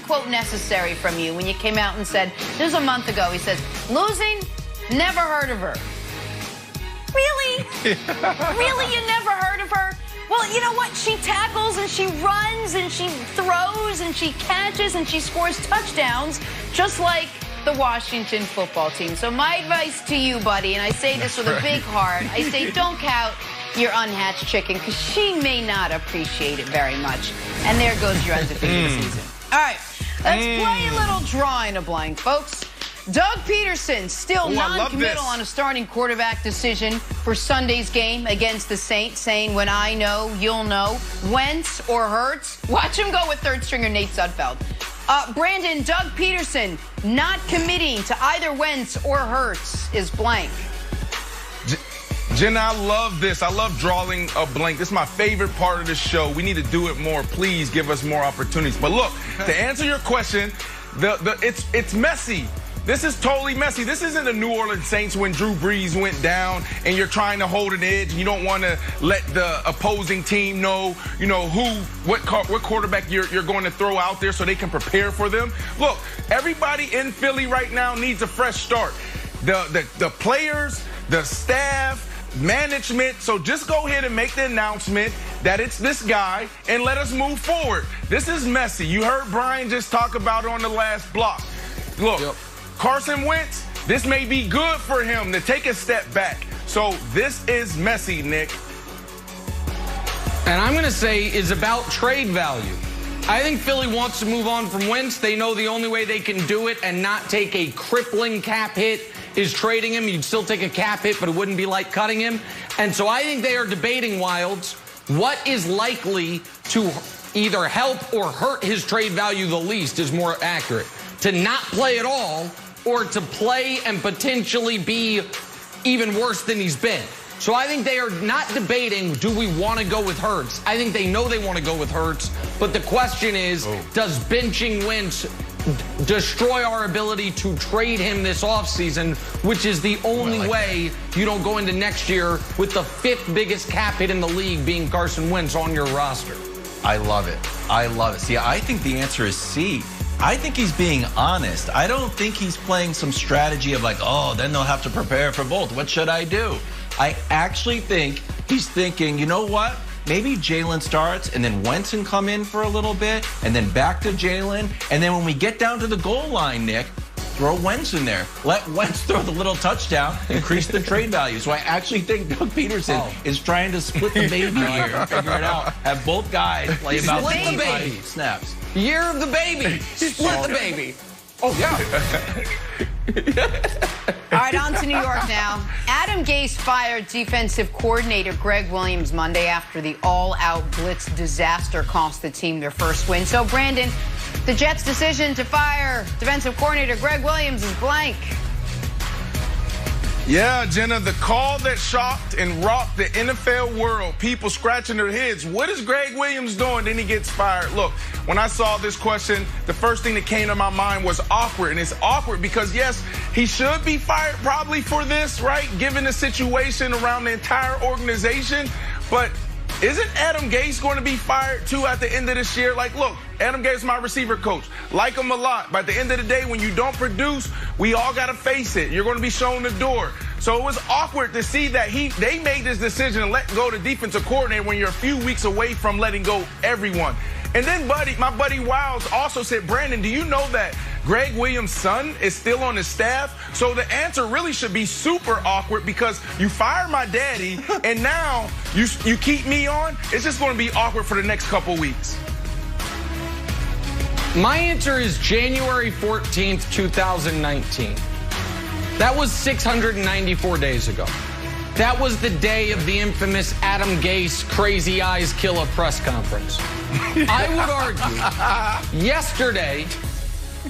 quote necessary from you when you came out and said, this was a month ago, he says, losing, never heard of her. Really? Really, you never heard of her? Well, you know what? She tackles and she runs and she throws and she catches and she scores touchdowns just like the Washington football team. So my advice to you, buddy, and I say this with a big heart, I say don't count your unhatched chicken because she may not appreciate it very much. And there goes your undefeated season. All right, let's play a little draw in a blank, folks. Doug Peterson still non-committal on a starting quarterback decision for Sunday's game against the Saints, saying when I know, you'll know. Wentz or Hurts? Watch him go with third stringer Nate Sudfeld. Brandon, Doug Peterson not committing to either Wentz or Hurts is blank. Jenna, I love this. I love drawing a blank. This is my favorite part of the show. We need to do it more. Please give us more opportunities. But look, to answer your question, it's messy. This is totally messy. This isn't the New Orleans Saints when Drew Brees went down and you're trying to hold an edge. You don't want to let the opposing team know, what quarterback you're going to throw out there so they can prepare for them. Look, everybody in Philly right now needs a fresh start. The players, the staff, management. So just go ahead and make the announcement that it's this guy and let us move forward. This is messy. You heard Brian just talk about it on the last block. Look, Carson Wentz, this may be good for him to take a step back. So this is messy, Nick. And I'm going to say is about trade value. I think Philly wants to move on from Wentz. They know the only way they can do it and not take a crippling cap hit is trading him. You'd still take a cap hit, but it wouldn't be like cutting him. And so I think they are debating, Wilds, what is likely to either help or hurt his trade value the least is more accurate. To not play at all or to play and potentially be even worse than he's been. So I think they are not debating, do we want to go with Hurts? I think they know they want to go with Hurts. But the question is, does benching Wentz destroy our ability to trade him this offseason, which is the only way you don't go into next year with the 5th biggest cap hit in the league being Carson Wentz on your roster? I love it. I love it. See, I think the answer is C. I think he's being honest. I don't think he's playing some strategy of like, oh, then they'll have to prepare for both. What should I do? I actually think he's thinking, you know what? Maybe Jalen starts and then Wentz can come in for a little bit and then back to Jalen. And then when we get down to the goal line, Nick, throw Wentz in there. Let Wentz throw the little touchdown, increase the trade value. So I actually think Doug Peterson is trying to split the baby here and figure it out. Have both guys play about 25 snaps. Year of the baby. Split the baby. Oh, yeah. All right, on to New York now. Adam Gase fired defensive coordinator Greg Williams Monday after the all-out blitz disaster cost the team their first win. So, Brandon, the Jets' decision to fire defensive coordinator Greg Williams is blank. Yeah, Jenna, the call that shocked and rocked the NFL world. People scratching their heads. What is Greg Williams doing? Then he gets fired. Look, when I saw this question, the first thing that came to my mind was awkward. And it's awkward because, yes, he should be fired probably for this, right? Given the situation around the entire organization. But isn't Adam Gase going to be fired, too, at the end of this year? Like, look, Adam Gase is my receiver coach. Like him a lot. But at the end of the day, when you don't produce, we all got to face it. You're going to be shown the door. So it was awkward to see that they made this decision and let go the defensive coordinator when you're a few weeks away from letting go everyone. And then, my buddy Wiles also said, Brandon, do you know that Greg Williams' son is still on the staff? So the answer really should be super awkward because you fired my daddy and now you keep me on. It's just going to be awkward for the next couple weeks. My answer is January 14th, 2019. That was 694 days ago. That was the day of the infamous Adam Gase Crazy Eyes Killer press conference. I would argue yesterday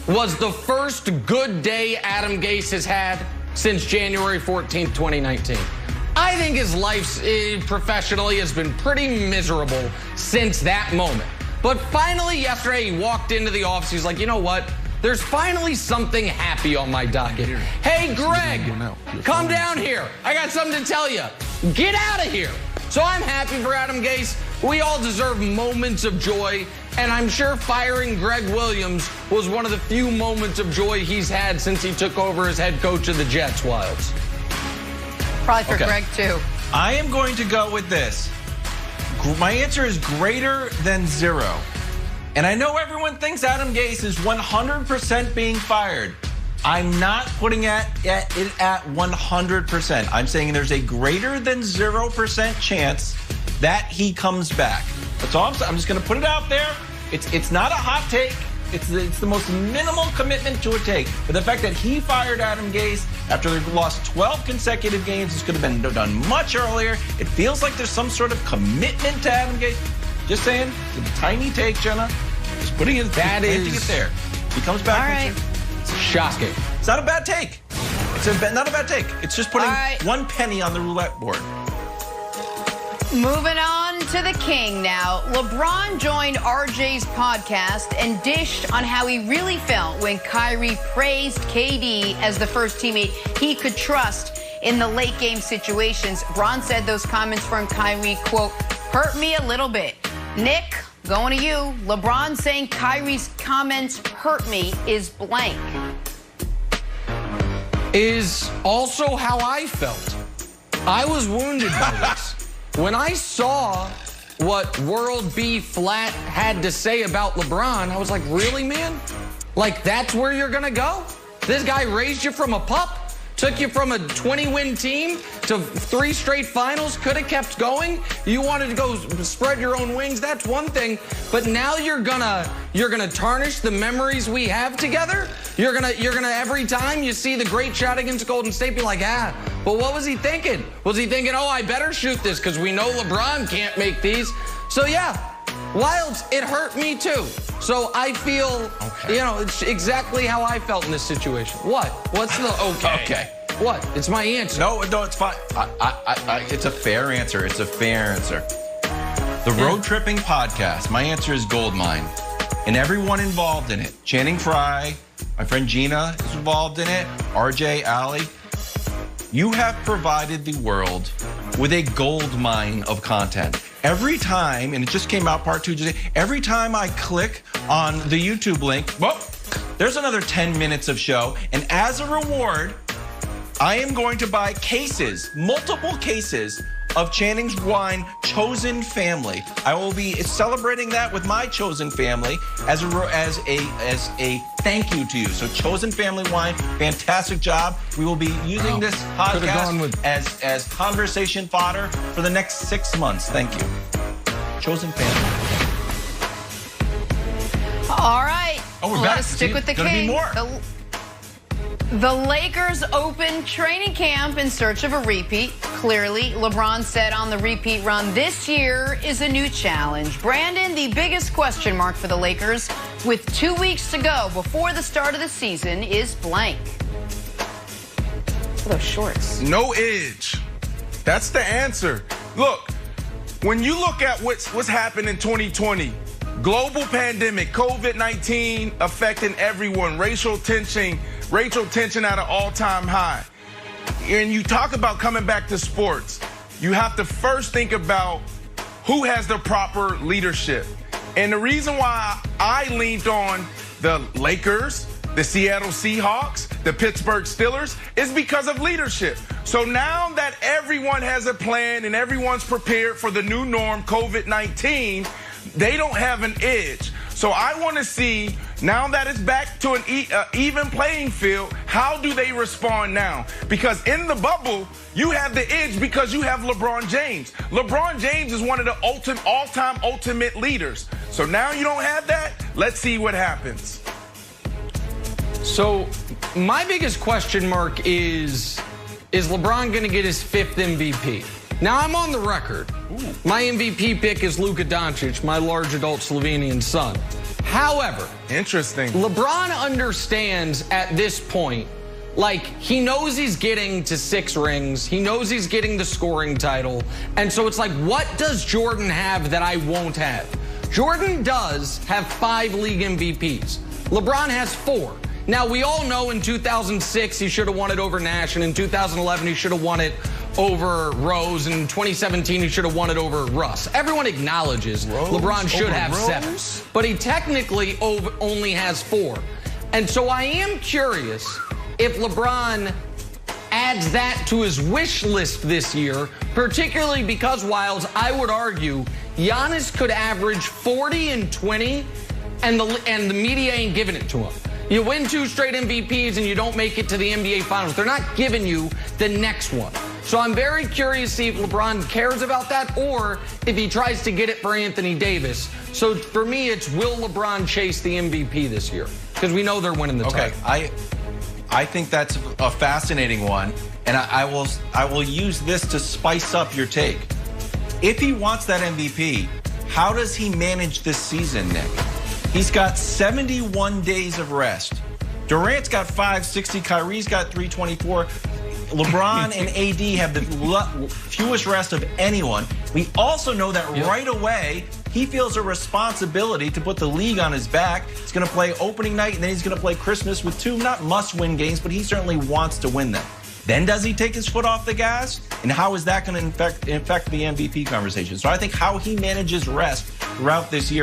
was the first good day Adam Gase has had since January 14th, 2019. I think his life professionally has been pretty miserable since that moment. But finally yesterday he walked into the office. He's like, you know what? There's finally something happy on my docket. Hey, Greg, come down here. I got something to tell you. Get out of here. So I'm happy for Adam Gase. We all deserve moments of joy, and I'm sure firing Greg Williams was one of the few moments of joy he's had since he took over as head coach of the Jets, Wilds. Probably for Greg, too. I am going to go with this. My answer is greater than 0. And I know everyone thinks Adam Gase is 100% being fired. I'm not putting it at 100%. I'm saying there's a greater than 0% chance that he comes back. That's all I'm saying. I'm just going to put it out there. It's not a hot take. It's the most minimal commitment to a take. But the fact that he fired Adam Gase after they lost 12 consecutive games, this could have been done much earlier. It feels like there's some sort of commitment to Adam Gase. Just saying, it's a tiny take, Jenna. Just putting it, planting it there. He comes back. All right. Shocking. It's not a bad take. Not a bad take. It's just putting 1 penny on the roulette board. Moving on to the king now. LeBron joined RJ's podcast and dished on how he really felt when Kyrie praised KD as the first teammate he could trust in the late game situations. Bron said those comments from Kyrie, quote, hurt me a little bit. Nick, going to you. LeBron saying Kyrie's comments hurt me is blank. Is also how I felt. I was wounded by this. When I saw what World B Flat had to say about LeBron, I was like, really, man? Like, that's where you're going to go? This guy raised you from a pup? Took you from a 20-win team to 3 straight finals, could have kept going. You wanted to go spread your own wings, that's one thing. But now you're gonna tarnish the memories we have together? You're gonna every time you see the great shot against Golden State, be like, but what was he thinking? Was he thinking, oh, I better shoot this because we know LeBron can't make these? So yeah, Wilds, it hurt me too. So I feel, it's exactly how I felt in this situation. What? What's the okay? What? It's my answer. No, it's fine. It's a fair answer. It's a fair answer. The Road Tripping Podcast, my answer is goldmine. And everyone involved in it. Channing Frye, my friend Gina is involved in it. RJ, Allie. You have provided the world with a gold mine of content. Every time, and it just came out part 2 today, every time I click on the YouTube link, there's another 10 minutes of show. And as a reward, I am going to buy multiple cases of Channing's Wine Chosen Family. I will be celebrating that with my Chosen Family as a thank you to you. So Chosen Family Wine, fantastic job. We will be using this podcast as conversation fodder for the next 6 months. Thank you. Chosen Family. All right. Oh, we're back. Let's stick with the king. Be more. The Lakers opened training camp in search of a repeat. Clearly, LeBron said on the repeat run, this year is a new challenge. Brandon, the biggest question mark for the Lakers with 2 weeks to go before the start of the season is blank. Those shorts. No edge. That's the answer. Look, when you look at what's happened in 2020, global pandemic, COVID-19 affecting everyone, racial tension at an all-time high. And you talk about coming back to sports, you have to first think about who has the proper leadership. And the reason why I leaned on the Lakers, the Seattle Seahawks, the Pittsburgh Steelers is because of leadership. So now that everyone has a plan and everyone's prepared for the new norm, COVID-19, they don't have an edge. So I want to see, now that it's back to an even playing field, how do they respond now? Because in the bubble, you have the edge because you have LeBron James. LeBron James is one of the all-time ultimate leaders. So now you don't have that. Let's see what happens. So my biggest question mark is LeBron going to get his 5th MVP? Now, I'm on the record. My MVP pick is Luka Doncic, my large adult Slovenian son. However, interesting. LeBron understands at this point, like, he knows he's getting to 6 rings. He knows he's getting the scoring title. And so it's like, what does Jordan have that I won't have? Jordan does have 5 league MVPs. LeBron has 4. Now, we all know in 2006 he should have won it over Nash, and in 2011 he should have won it over Rose. In 2017, he should have won it over Russ. Everyone acknowledges LeBron should have 7. But he technically only has 4. And so I am curious if LeBron adds that to his wish list this year, particularly because, Wiles, I would argue Giannis could average 40 and 20, and the media ain't giving it to him. You win 2 straight MVPs and you don't make it to the NBA Finals. They're not giving you the next one. So I'm very curious to see if LeBron cares about that or if he tries to get it for Anthony Davis. So for me, it's will LeBron chase the MVP this year? Because we know they're winning the title. I think that's a fascinating one, and I will use this to spice up your take. If he wants that MVP, how does he manage this season, Nick? He's got 71 days of rest. Durant's got 560. Kyrie's got 324. LeBron and AD have the fewest rest of anyone. We also know that right away, he feels a responsibility to put the league on his back. He's going to play opening night, and then he's going to play Christmas with 2 not must-win games, but he certainly wants to win them. Then does he take his foot off the gas? And how is that going to affect the MVP conversation? So I think how he manages rest throughout this year